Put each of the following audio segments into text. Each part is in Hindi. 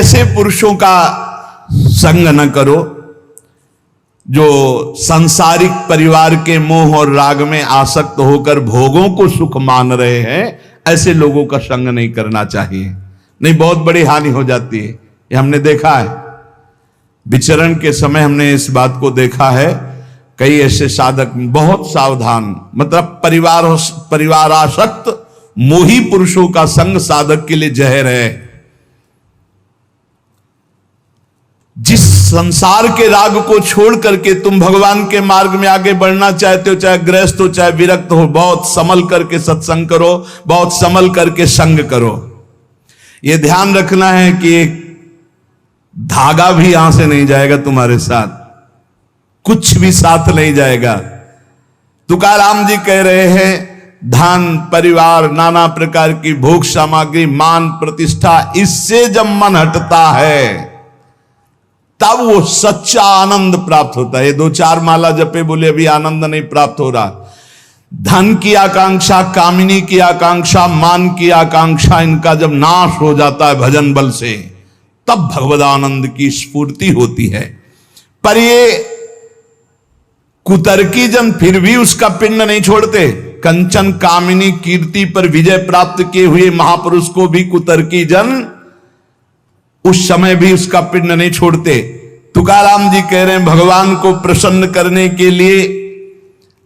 ऐसे पुरुषों का संग न करो जो सांसारिक परिवार के मोह और राग में आसक्त होकर भोगों को सुख मान रहे हैं। ऐसे लोगों का संग नहीं करना चाहिए, नहीं बहुत बड़ी हानि हो जाती है। ये हमने देखा है, विचरण के समय हमने इस बात को देखा है। कई ऐसे साधक बहुत सावधान, मतलब परिवारासक्त मोही पुरुषों का संग साधक के लिए जहर है। जिस संसार के राग को छोड़ करके तुम भगवान के मार्ग में आगे बढ़ना चाहते हो, चाहे गृहस्थ हो चाहे विरक्त हो, बहुत संभल करके सत्संग करो, बहुत संभल करके संग करो। यह ध्यान रखना है कि एक धागा भी यहां से नहीं जाएगा तुम्हारे साथ, कुछ भी साथ नहीं जाएगा। तुकाराम जी कह रहे हैं, धन परिवार नाना प्रकार की भोग सामग्री मान प्रतिष्ठा, इससे जब मन हटता है तब वो सच्चा आनंद प्राप्त होता है। 2-4 माला जपे बोले अभी आनंद नहीं प्राप्त हो रहा। धन की आकांक्षा, कामिनी की आकांक्षा, मान की आकांक्षा, इनका जब नाश हो जाता है भजन बल से, तब भगवदानंद की स्फूर्ति होती है। पर ये कुतर्की जन फिर भी उसका पिंड नहीं छोड़ते। कंचन कामिनी कीर्ति पर विजय प्राप्त किए हुए महापुरुष को भी कुतर्की जन उस समय भी उसका पिंड नहीं छोड़ते। तुकाराम जी कह रहे हैं, भगवान को प्रसन्न करने के लिए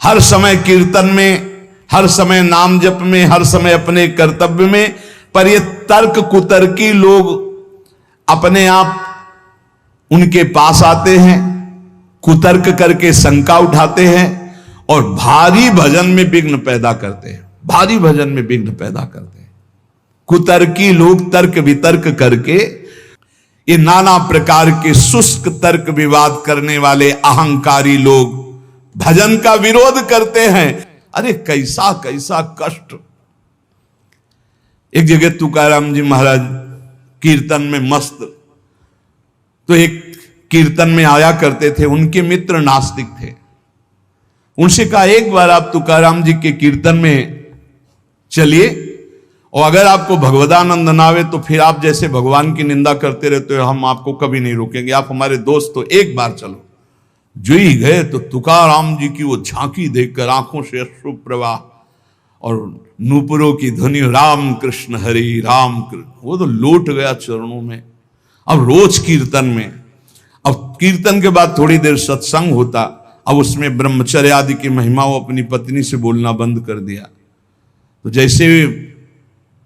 हर समय कीर्तन में, हर समय नाम जप में, हर समय अपने कर्तव्य में। पर ये तर्क कुतर्की लोग अपने आप उनके पास आते हैं, कुतर्क करके शंका उठाते हैं और भारी भजन में विघ्न पैदा करते हैं, भारी भजन में विघ्न पैदा करते हैं। कुतर्की लोग तर्क वितर्क करके ये नाना प्रकार के शुष्क तर्क विवाद करने वाले अहंकारी लोग भजन का विरोध करते हैं। अरे कैसा कैसा कष्ट। एक जगह तुकाराम जी महाराज कीर्तन में मस्त, तो एक कीर्तन में आया करते थे, उनके मित्र नास्तिक थे। उनसे कहा एक बार आप तुकाराम जी के कीर्तन में चलिए, और अगर आपको भगवदानंद ना आवे तो फिर आप जैसे भगवान की निंदा करते रहते हो, हम आपको कभी नहीं रोकेंगे, आप हमारे दोस्त हो, एक बार चलो। जो ही गए तो तुकाराम जी की वो झांकी देखकर आंखों से अश्रु प्रवाह और नूपुरों की ध्वनि, राम कृष्ण हरि राम कृष्ण, वो तो लौट गया चरणों में। अब रोज कीर्तन में, अब कीर्तन के बाद थोड़ी देर सत्संग होता, अब उसमें ब्रह्मचर्य आदि की महिमा वो अपनी पत्नी से बोलना बंद कर दिया। तो जैसे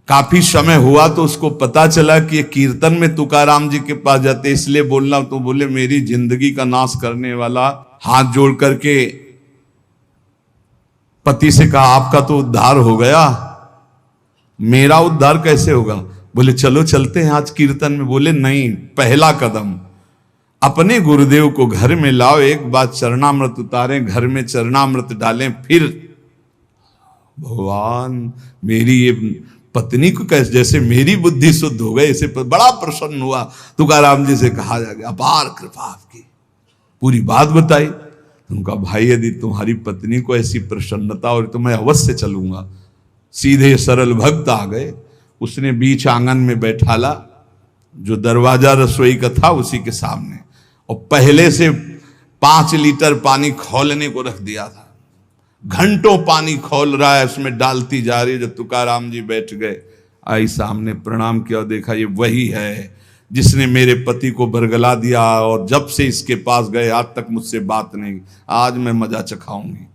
काफी समय हुआ तो उसको पता चला कि ये कीर्तन में तुकाराम जी के पास जाते इसलिए बोलना, तो बोले मेरी जिंदगी का नाश करने वाला, हाथ जोड़ करके पति से कहा आपका तो उद्धार हो गया, मेरा उद्धार कैसे होगा? बोले चलो चलते हैं आज कीर्तन में। बोले नहीं, पहला कदम अपने गुरुदेव को घर में लाओ, एक बार चरणामृत उतारें, घर में चरणामृत डालें, फिर भगवान मेरी ये पत्नी को कैसे, जैसे मेरी बुद्धि शुद्ध हो गई, इसे बड़ा प्रसन्न हुआ। तुकाराम जी से कहा जा गया अपार कृपा आपकी, पूरी बात बताई। उनका भाई यदि तुम्हारी पत्नी को ऐसी प्रसन्नता और तो मैं अवश्य चलूंगा। सीधे सरल भक्त आ गए, उसने बीच आंगन में बैठाला, जो दरवाजा रसोई का था उसी के सामने, और पहले से 5 लीटर पानी खौलने को रख दिया था। घंटों पानी खौल रहा है, उसमें डालती जा रही है। जब तुकाराम जी बैठ गए, आई सामने, प्रणाम किया, देखा ये वही है जिसने मेरे पति को बरगला दिया, और जब से इसके पास गए आज तक मुझसे बात नहीं, आज मैं मजा चखाऊंगी।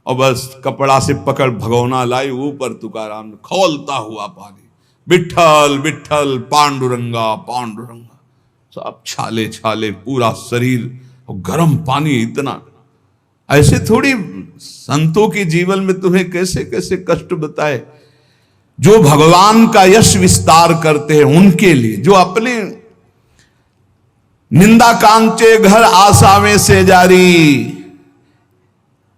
और बस कपड़ा से पकड़ भगोना लाई, ऊपर तुकाराम खौलता हुआ पानी, विठ्ठल विठ्ठल पांडुरंगा पांडुरंगा, सब छाले छाले पूरा शरीर, और गर्म पानी इतना। ऐसे थोड़ी संतों के जीवन में तुम्हें कैसे कैसे कष्ट बताए। जो भगवान का यश विस्तार करते हैं उनके लिए, जो अपने निंदा कांचे घर आसावे से जारी,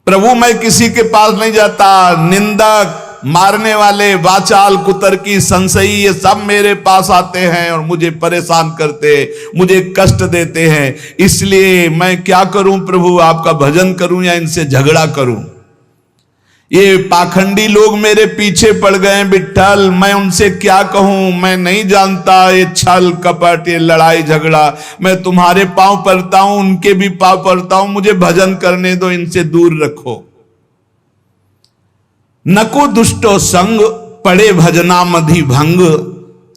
प्रभु मैं किसी के पास नहीं जाता, निंदा मारने वाले, वाचाल, कुतर्की, संशयी, ये सब मेरे पास आते हैं और मुझे परेशान करते, मुझे कष्ट देते हैं। इसलिए मैं क्या करूं प्रभु, आपका भजन करूं या इनसे झगड़ा करूं? ये पाखंडी लोग मेरे पीछे पड़ गए विट्ठल, मैं उनसे क्या कहूं, मैं नहीं जानता ये छल कपट, ये लड़ाई झगड़ा। मैं तुम्हारे पांव पड़ता हूं, उनके भी पांव पड़ता हूं, मुझे भजन करने दो, इनसे दूर रखो। नको दुष्टो संग पड़े भजना मधि भंग,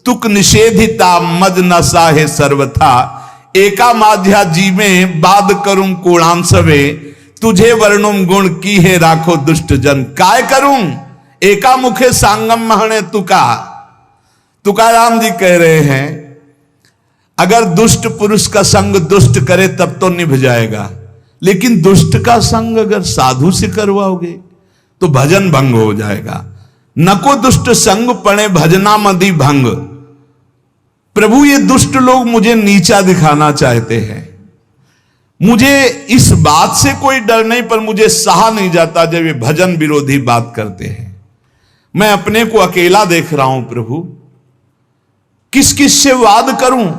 तुक निषेधिता मद न साहे सर्वथा। एका माध्या जी में बाद करूं कोणांसवे, तुझे वर्णुम गुण की है राखो दुष्ट जन। काय करूं एका मुखे सांगम महणे तुका। तुकाराम जी कह रहे हैं अगर दुष्ट पुरुष का संग दुष्ट करे तब तो निभ जाएगा, लेकिन दुष्ट का संग अगर साधु से करवाओगे तो भजन भंग हो जाएगा। नको दुष्ट संग पड़े भजना मदि भंग। प्रभु ये दुष्ट लोग मुझे नीचा दिखाना चाहते हैं। मुझे इस बात से कोई डर नहीं, पर मुझे सहा नहीं जाता जब ये भजन विरोधी बात करते हैं। मैं अपने को अकेला देख रहा हूं प्रभु, किस किस से वाद करूं।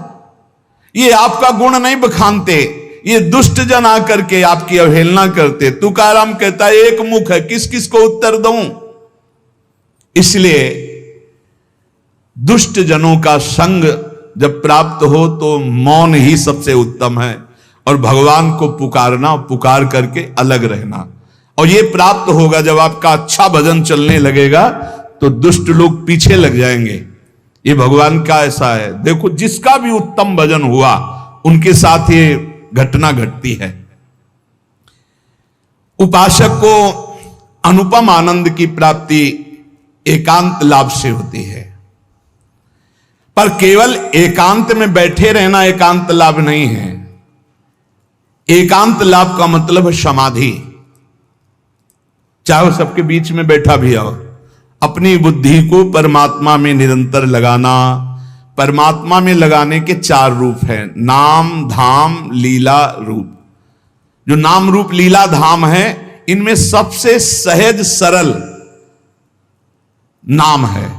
ये आपका गुण नहीं बखानते, ये दुष्ट जन आकर के आपकी अवहेलना करते। तुकाराम कहता है एक मुख है, किस किस को उत्तर दूं। इसलिए दुष्ट जनों का संग जब प्राप्त हो तो मौन ही सबसे उत्तम है, और भगवान को पुकारना, पुकार करके अलग रहना। और ये प्राप्त होगा जब आपका अच्छा भजन चलने लगेगा तो दुष्ट लोग पीछे लग जाएंगे। ये भगवान का ऐसा है। देखो जिसका भी उत्तम भजन हुआ उनके साथ ये घटना घटती है। उपासक को अनुपम आनंद की प्राप्ति एकांत लाभ से होती है, पर केवल एकांत में बैठे रहना एकांत लाभ नहीं है। एकांत लाभ का मतलब है समाधि। चाहे सबके बीच में बैठा भी हो, अपनी बुद्धि को परमात्मा में निरंतर लगाना। परमात्मा में लगाने के 4 रूप हैं, नाम धाम लीला रूप। जो नाम रूप लीला धाम है, इनमें सबसे सहज सरल नाम है,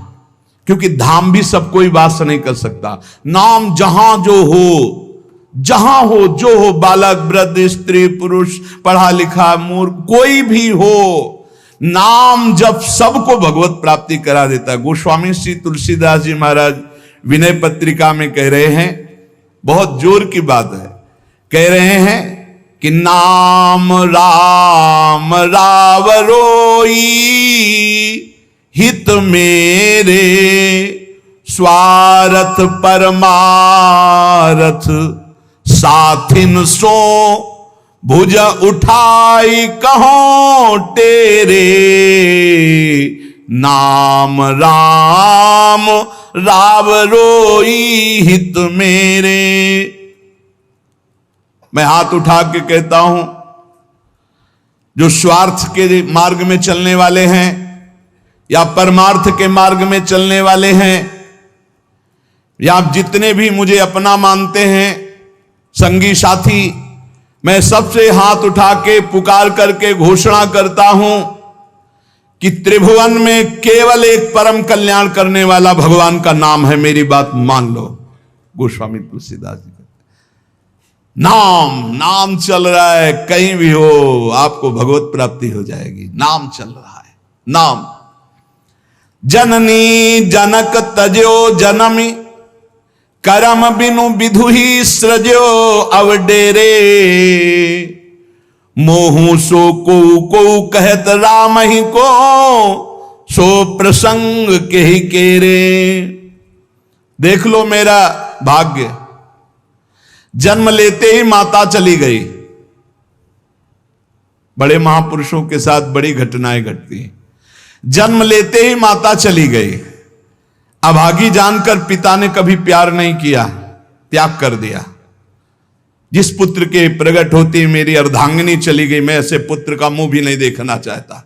क्योंकि धाम भी सब कोई वास नहीं कर सकता। नाम जहां जो हो, जहां हो जो हो, बालक वृद्ध स्त्री पुरुष पढ़ा लिखा मूर्ख कोई भी हो, नाम जब सबको भगवत प्राप्ति करा देता है। गोस्वामी श्री तुलसीदास जी महाराज विनय पत्रिका में कह रहे हैं, बहुत जोर की बात है, कह रहे हैं कि नाम राम रावरोई हित मेरे, स्वार्थ परमारथ साथिन सो भुज उठाई कहो तेरे। नाम राम राव रोई हित मेरे। मैं हाथ उठा के कहता हूं, जो स्वार्थ के मार्ग में चलने वाले हैं या परमार्थ के मार्ग में चलने वाले हैं, या आप जितने भी मुझे अपना मानते हैं संगी साथी, मैं सबसे हाथ उठा के पुकार करके घोषणा करता हूं कि त्रिभुवन में केवल एक परम कल्याण करने वाला भगवान का नाम है। मेरी बात मान लो। गोस्वामी तुलसीदास जी नाम चल रहा है, कहीं भी हो आपको भगवत प्राप्ति हो जाएगी। नाम चल रहा है, नाम। जननी जनक तजो जनमी, करम बिनु विधु ही सृजो अवडेरे। मोहू सो को कहत राम ही को, सो प्रसंग के ही केरे। देख लो मेरा भाग्य, जन्म लेते ही माता चली गई। बड़े महापुरुषों के साथ बड़ी घटनाएं घटती हैं। जन्म लेते ही माता चली गई। अभागी जानकर पिता ने कभी प्यार नहीं किया, त्याग कर दिया। जिस पुत्र के प्रकट होते मेरी अर्धांगिनी चली गई, मैं ऐसे पुत्र का मुंह भी नहीं देखना चाहता।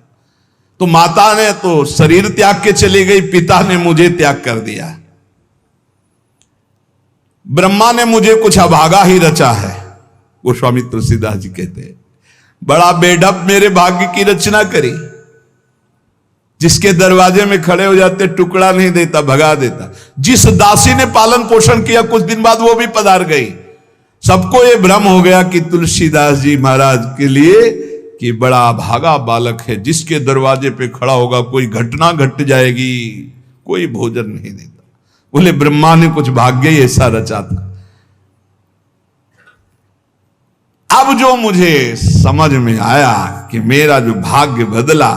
तो माता ने तो शरीर त्याग के चली गई, पिता ने मुझे त्याग कर दिया। ब्रह्मा ने मुझे कुछ अभागा ही रचा है, गोस्वामी तुलसीदास जी कहते हैं। बड़ा बेढप मेरे भाग्य की रचना करी। जिसके दरवाजे में खड़े हो जाते टुकड़ा नहीं देता, भगा देता। जिस दासी ने पालन पोषण किया, कुछ दिन बाद वो भी पधार गई। सबको ये भ्रम हो गया कि तुलसीदास जी महाराज के लिए कि बड़ा भागा बालक है, जिसके दरवाजे पे खड़ा होगा कोई घटना घट जाएगी, कोई भोजन नहीं देता। बोले ब्रह्मा ने कुछ भाग्य ही ऐसा रचा था। अब जो मुझे समझ में आया कि मेरा जो भाग्य बदला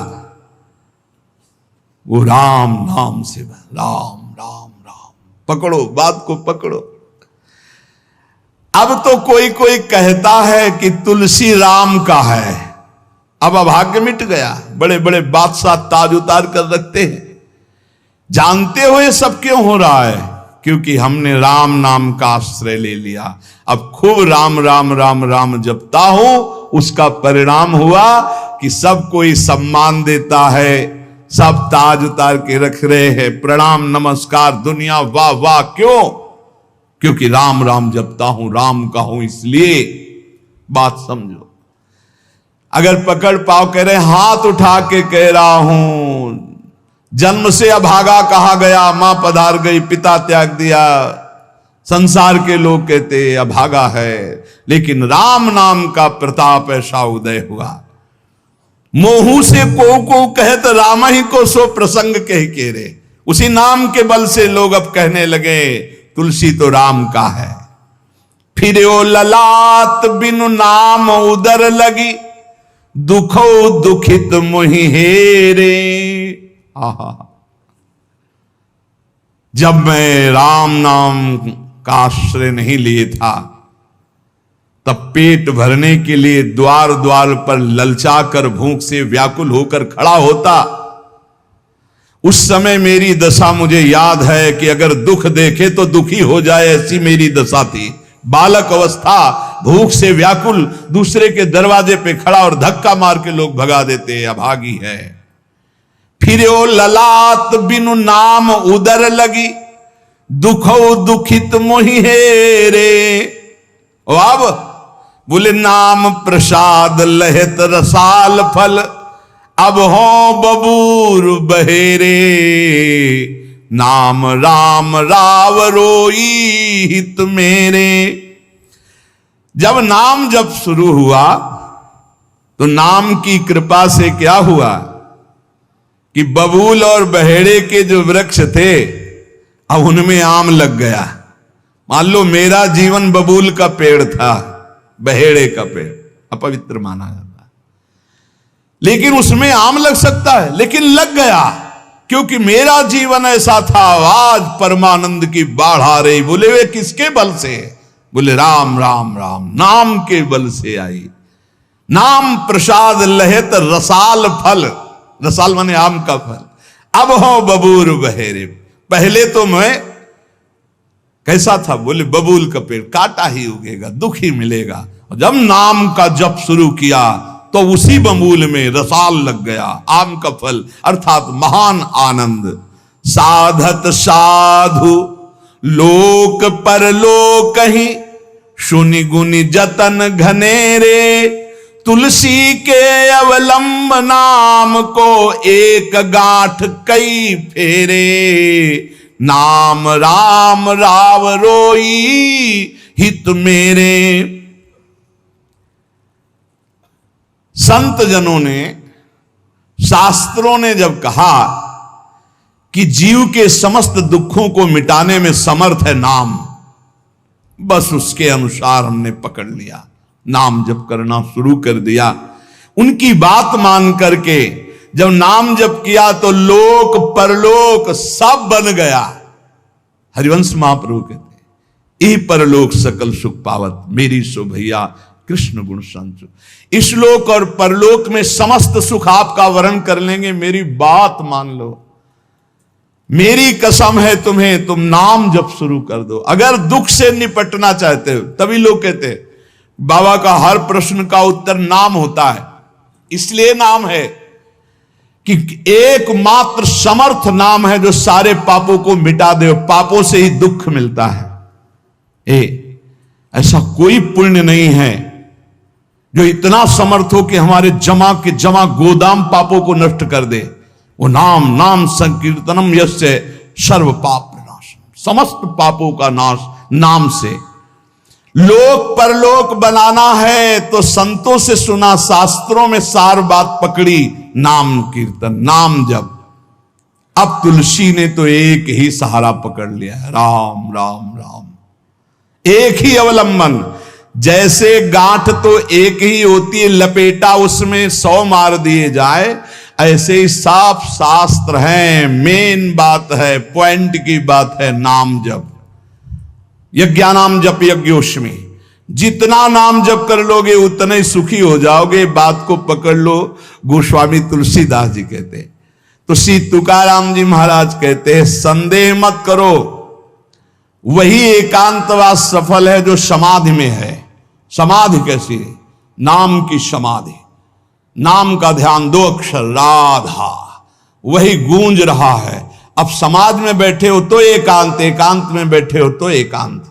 वो राम नाम से, राम राम राम, पकड़ो बात को पकड़ो। अब तो कोई कोई कहता है कि तुलसी राम का है, अब अभाग्य मिट गया। बड़े बड़े बादशाह ताज उतार कर रखते हैं, जानते हुए सब क्यों हो रहा है? क्योंकि हमने राम नाम का आश्रय ले लिया। अब खूब राम राम राम राम जपता हूं, उसका परिणाम हुआ कि सब कोई सम्मान देता है, सब ताज उतार के रख रहे हैं, प्रणाम नमस्कार दुनिया वाह वाह। क्यों? क्योंकि राम राम जपता हूं, राम का हूं, इसलिए। बात समझो। अगर पकड़ पाओ कह रहे हाथ उठा के कह रहा हूं, जन्म से अभागा कहा गया, मां पधार गई पिता त्याग दिया, संसार के लोग कहते अभागा है, लेकिन राम नाम का प्रताप ऐसा उदय हुआ। मोहू से को कहत राम ही को सो प्रसंग कह के रे, उसी नाम के बल से लोग अब कहने लगे तुलसी तो राम का है। फिर ओ ललाट बिनु नाम उदर लगी, दुखो दुखित मोहि हेरे। आहा, जब मैं राम नाम का आश्रय नहीं लिए था, तब पेट भरने के लिए द्वार द्वार पर ललचाकर भूख से व्याकुल होकर खड़ा होता। उस समय मेरी दशा मुझे याद है कि अगर दुख देखे तो दुखी हो जाए, ऐसी मेरी दशा थी। बालक अवस्था, भूख से व्याकुल, दूसरे के दरवाजे पे खड़ा और धक्का मार के लोग भगा देते, अभागी है। फिर ओ ललाट बिनु नाम उदर लगी, दुखो दुखित मोहि हेरे। अब बोले नाम प्रसाद लहत रसाल फल, अब हो बबूर बहेरे। नाम राम राव रोई हित मेरे। जब नाम जब शुरू हुआ तो नाम की कृपा से क्या हुआ कि बबूल और बहेड़े के जो वृक्ष थे, अब उनमें आम लग गया। मान लो मेरा जीवन बबूल का पेड़ था, बहेड़े का पेड़ अपवित्र माना जाता है, लेकिन उसमें आम लग सकता है, लेकिन लग गया क्योंकि मेरा जीवन ऐसा था। आज परमानंद की बाढ़ आ रही। बोले वे किसके बल से? बोले राम राम राम नाम के बल से आई। नाम प्रसाद लहत रसाल फल, रसाल माने आम का फल, अब हो बबूर बहेरे। पहले तो मैं कैसा था? बोले बबूल का पेड़, काटा ही उगेगा, दुख ही मिलेगा। और जब नाम का जप शुरू किया तो उसी बबूल में रसाल लग गया, आम का फल, अर्थात महान आनंद। साधत साधु लोक परलोक ही, सुनि गुनि जतन घनेरे। तुलसी के अवलंब नाम को, एक गांठ कई फेरे। नाम राम राव रोई हित मेरे। संत जनों ने, शास्त्रों ने जब कहा कि जीव के समस्त दुखों को मिटाने में समर्थ है नाम, बस उसके अनुसार हमने पकड़ लिया, नाम जप करना शुरू कर दिया। उनकी बात मान करके जब नाम जप किया तो लोक परलोक सब बन गया। हरिवंश महाप्रभु कहते यही परलोक सकल सुख पावत, मेरी सो भैया कृष्ण गुण संचु। इस लोक और परलोक में समस्त सुख आपका वर्ण कर लेंगे। मेरी बात मान लो, मेरी कसम है तुम्हें, तुम नाम जप शुरू कर दो। अगर दुख से निपटना चाहते हो, तभी लोग कहते बाबा का हर प्रश्न का उत्तर नाम होता है। इसलिए नाम है कि एकमात्र समर्थ नाम है जो सारे पापों को मिटा दे। पापों से ही दुख मिलता है। ऐसा कोई पुण्य नहीं है जो इतना समर्थ हो कि हमारे जमा के जमा गोदाम पापों को नष्ट कर दे। वो नाम, नाम संकीर्तनम यस्य सर्व पाप नाश, समस्त पापों का नाश नाम से। लोक परलोक बनाना है तो संतों से सुना, शास्त्रों में सार बात पकड़ी, नाम कीर्तन नाम जप। अब तुलसी ने तो एक ही सहारा पकड़ लिया है, राम राम राम, एक ही अवलंबन। जैसे गांठ तो एक ही होती है, लपेटा उसमें 100 मार दिए जाए, ऐसे ही साफ शास्त्र हैं, मेन बात है, पॉइंट की बात है, नाम जप। यज्ञानाम जप यज्ञोष्मी, जितना नाम जप कर लोगे उतने ही सुखी हो जाओगे। बात को पकड़ लो। गोस्वामी तुलसीदास जी कहते हैं, तो श्री तुकाराम जी महाराज कहते हैं, संदेह मत करो, वही एकांतवास सफल है जो समाधि में है। समाधि कैसी है? नाम की समाधि, नाम का ध्यान, 2 अक्षर राधा, वही गूंज रहा है। अब समाज में बैठे हो तो एकांत, एकांत में बैठे हो तो एकांत।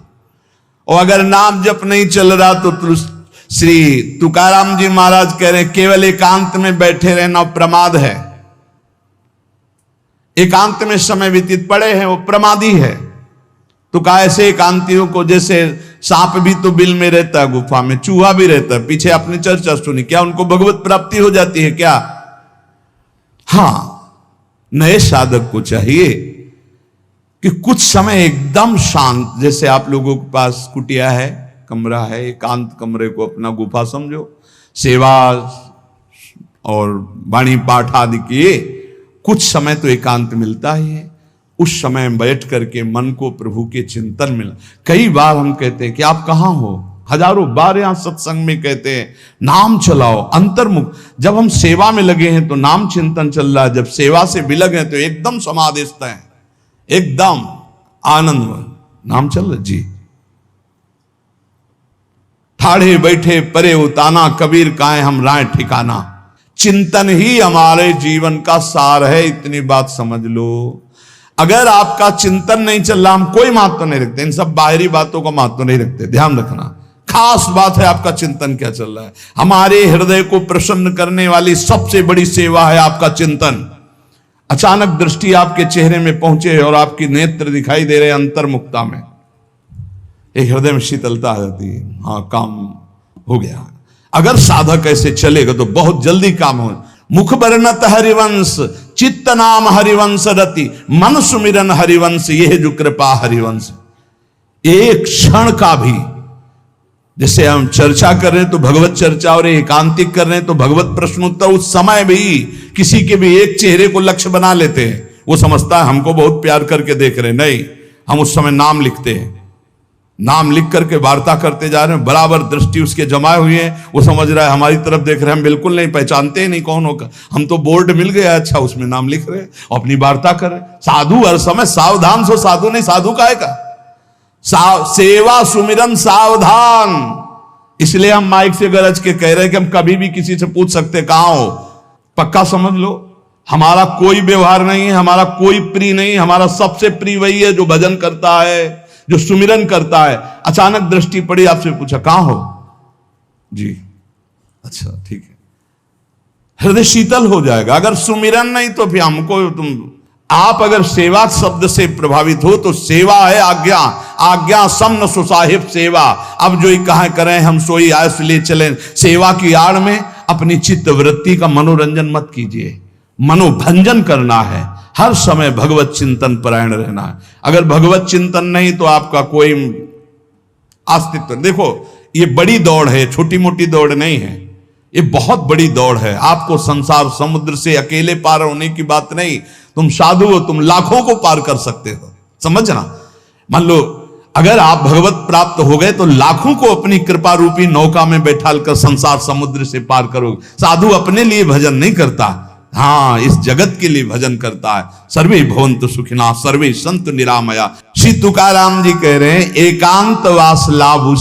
और अगर नाम जप नहीं चल रहा तो श्री तुकाराम जी महाराज कह रहे हैं, केवल एकांत में बैठे रहना प्रमाद है। एकांत में समय व्यतीत पड़े हैं वो प्रमादी है। तो ऐसे एकांतियों को, जैसे सांप भी तो बिल में रहता है, गुफा में चूहा भी रहता है, पीछे आपने चर्चा सुनी, क्या उनको भगवत प्राप्ति हो जाती है क्या? हां, नए साधक को चाहिए कि कुछ समय एकदम शांत, जैसे आप लोगों के पास कुटिया है, कमरा है, एकांत कमरे को अपना गुफा समझो, सेवा और वाणी पाठ आदि किए, कुछ समय तो एकांत मिलता ही है। उस समय बैठ करके मन को प्रभु के चिंतन में, कई बार हम कहते हैं कि आप कहां हो, हजारों बार यहां सत्संग में कहते हैं नाम चलाओ, अंतर्मुख। जब हम सेवा में लगे हैं तो नाम चिंतन चल रहा है, जब सेवा से विलग हैं तो एकदम समाधिस्थ हैं, एकदम आनंद, नाम चल रहा जी। ठाढ़े बैठे परे उताना, कबीर काहे हम राय ठिकाना। चिंतन ही हमारे जीवन का सार है, इतनी बात समझ लो। अगर आपका चिंतन नहीं चल रहा, हम कोई महत्व नहीं रखते, इन सब बाहरी बातों का महत्व नहीं रखते, ध्यान रखना। खास बात है आपका चिंतन क्या चल रहा है। हमारे हृदय को प्रसन्न करने वाली सबसे बड़ी सेवा है आपका चिंतन। अचानक दृष्टि आपके चेहरे में पहुंचे और आपकी नेत्र दिखाई दे रहे अंतर्मुखता में, एक हृदय में शीतलता आ जाती है, हाँ काम हो गया। अगर साधक ऐसे चलेगा तो बहुत जल्दी काम हो। मुख बरनत हरिवंश, चित्त नाम हरिवंश रति, मन सुमिरन हरिवंश, यह जो कृपा हरिवंश। एक क्षण का भी, जैसे हम चर्चा कर रहे हैं तो भगवत चर्चा और एकांतिक कर रहे हैं तो भगवत प्रश्नोत्तर, उस समय भी किसी के भी एक चेहरे को लक्ष्य बना लेते हैं। वो समझता है हमको बहुत प्यार करके देख रहे हैं, नहीं, हम उस समय नाम लिखते हैं, नाम लिख करके वार्ता करते जा रहे हैं, बराबर दृष्टि उसके जमाए हुए हैं। वो समझ रहा है हमारी तरफ देख रहे हैं, हम बिल्कुल नहीं पहचानते ही नहीं कौन होगा, हम तो बोर्ड मिल गया, अच्छा उसमें नाम लिख रहे हैं, अपनी वार्ता कर रहे हैं। साधु हर समय सावधान सो, साधु नहीं, साधु काहे का? सेवा सुमिरन सावधान। इसलिए हम माइक से गरज के कह रहे हैं कि हम कभी भी किसी से पूछ सकते कहां हो। पक्का समझ लो, हमारा कोई व्यवहार नहीं है, हमारा कोई प्रिय नहीं, हमारा सबसे प्रिय वही है जो भजन करता है, जो सुमिरन करता है। अचानक दृष्टि पड़ी, आपसे पूछा कहां हो जी, अच्छा ठीक है, हृदय शीतल हो जाएगा। अगर सुमिरन नहीं तो फिर हमको आप अगर सेवा शब्द से प्रभावित हो तो सेवा है आज्ञा, आज्ञा सम न सुसाहिब सेवा। अब जो ही कहा करें हम सोई आयस ले चलें, सेवा की आड़ में अपनी चित्त वृत्ति का मनोरंजन मत कीजिए, मनोभंजन करना है, हर समय भगवत चिंतन परायण रहना है। अगर भगवत चिंतन नहीं तो आपका कोई अस्तित्व। देखो ये बड़ी दौड़ है, छोटी मोटी दौड़ नहीं है, ये बहुत बड़ी दौड़ है। आपको संसार समुद्र से अकेले पार होने की बात नहीं, तुम साधु हो, तुम लाखों को पार कर सकते हो, समझना। मान लो अगर आप भगवत प्राप्त हो गए तो लाखों को अपनी कृपा रूपी नौका में बैठाल कर संसार समुद्र से पार करोगे। साधु अपने लिए भजन नहीं करता, हाँ इस जगत के लिए भजन करता है। सर्वे भवन्तु सुखिनः, सर्वे सन्तु निरामया। श्री तुकाराम जी कह रहे हैं एकांतवास लाभ